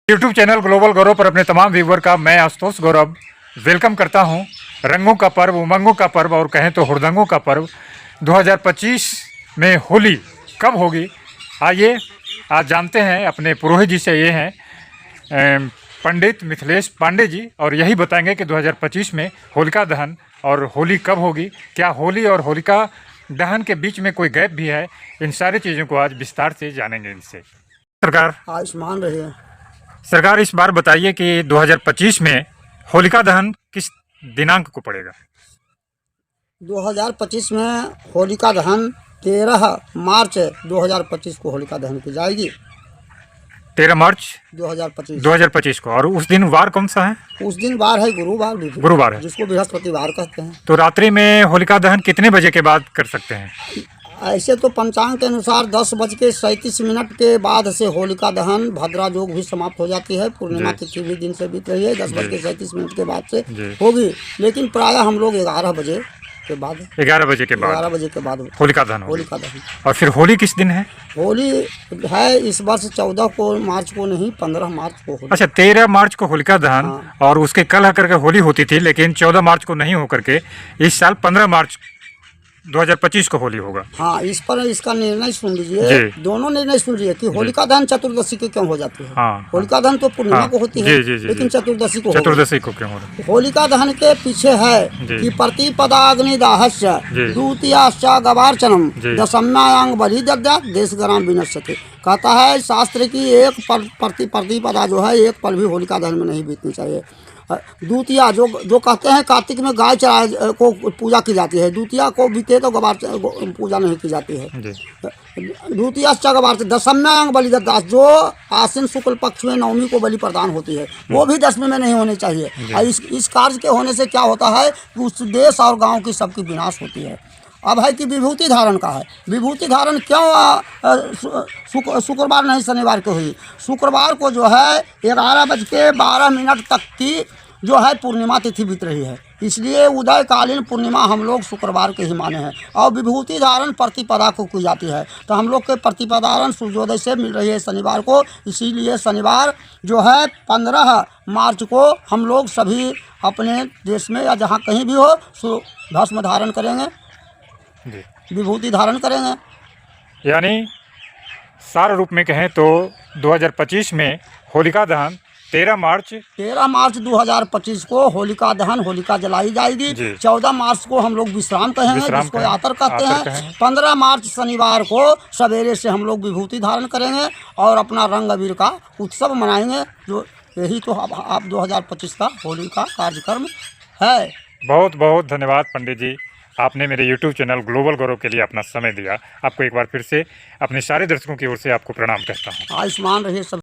YouTube channel global गौरव पर अपने तमाम व्यूवर का मैं आशुतोष गौरव वेलकम करता हूं। रंगों का पर्व, उमंगों का पर्व और कहें तो हुड़दंगों का पर्व 2025 में होली कब होगी, आइए आज जानते हैं। अपने पुरोहित जी से ये हैं पंडित मिथिलेश पांडे जी, और यही बताएंगे कि 2025 में होलिका दहन और होली कब होगी, क्या होली और होलिका दहन के बीच में कोई गैप भी है। इन सारी चीज़ों को आज विस्तार से जानेंगे इनसे। सरकार आयुष्मान रहे। सरकार इस बार बताइए कि 2025 में होलिका दहन किस दिनांक को पड़ेगा। 2025 में होलिका दहन 13 मार्च 2025 को होलिका दहन की जाएगी। 13 मार्च 2025 को। और उस दिन वार कौन सा है? उस दिन वार है गुरुवार, गुरुवार है, जिसको बृहस्पतिवार कहते हैं। तो रात्रि में होलिका दहन कितने बजे के बाद कर सकते हैं? ऐसे तो पंचांग के अनुसार 10:37 के बाद से होलिका दहन भद्रा जोग भी समाप्त हो जाती है। पूर्णिमा तिथि भी दिन से बीत रही है, 10:37 के बाद से होगी। लेकिन प्रायः हम लोग 11 बजे के बाद 11 बजे के बाद होलिका दहन होलिका दहन। और फिर होली किस दिन है? होली है इस वर्ष 14 मार्च को नहीं, 15 मार्च को होली। अच्छा, 13 मार्च को होलिका दहन। हाँ। और उसके कल होकर के होली होती थी, लेकिन 14 मार्च को नहीं होकर के इस साल 15 मार्च 2025 को होली होगा। हाँ, इस पर इसका निर्णय सुन लीजिए, दोनों निर्णय सुन लीजिए कि होलिका दहन चतुर्दशी को क्यों हो जाती है। हाँ, होलिका दहन तो पूर्णिमा को होती है, लेकिन चतुर्दशी को क्यों हो रहा है? होलिका दहन के पीछे है कि प्रतिपदाग्निदाहस्य द्वितीयाश्च गवार्चनम दशम्यायांग बलि दद्यात् देशग्राम विनश्यते। कहता है शास्त्र की एक प्रतिपदा जो है, एक पल भी होलिका दहन में नहीं बीतनी चाहिए। द्वितीया जो कहते हैं कार्तिक में गाय चरा को पूजा की जाती है, द्वितीया को बीते तो गवार पूजा नहीं की जाती है। द्वितीया गवार दशम्यायांग बलि दद्यात्, जो आश्विन शुक्ल पक्ष में नवमी को बलि प्रदान होती है, वो भी 10वीं में नहीं होनी चाहिए। और इस कार्य के होने से क्या होता है कि उस देश और गांव की सबकी विनाश होती है। अब है कि विभूति धारण का है। विभूति धारण क्यों शुक्रवार नहीं शनिवार को हुई? शुक्रवार को जो है 11:12 तक की जो है पूर्णिमा तिथि बीत रही है, इसलिए उदयकालीन पूर्णिमा हम लोग शुक्रवार के ही माने हैं। और विभूति धारण प्रतिपदा को की जाती है, तो हम लोग के प्रतिपदारण सूर्योदय से मिल रही है शनिवार को। इसीलिए शनिवार जो है 15 मार्च को हम लोग सभी अपने देश में या जहाँ कहीं भी हो भस्म धारण करेंगे, विभूति धारण करेंगे। यानी सार रूप में कहें तो 2025 में होलिका दहन 13 मार्च 2025 को होलिका दहन, होलिका जलाई जाएगी। 14 मार्च को हम लोग विश्राम कहेंगे, जिसको आतर कहते हैं। 15 मार्च शनिवार को सवेरे से हम लोग विभूति धारण करेंगे और अपना रंग अबीर का उत्सव मनाएंगे। जो यही तो आप 2025 का होली का कार्यक्रम है। बहुत बहुत धन्यवाद पंडित जी, आपने मेरे YouTube चैनल ग्लोबल गौरव के लिए अपना समय दिया। आपको एक बार फिर से अपने सारे दर्शकों की ओर से आपको प्रणाम कहता हूँ। आयुष्मान रहे सब।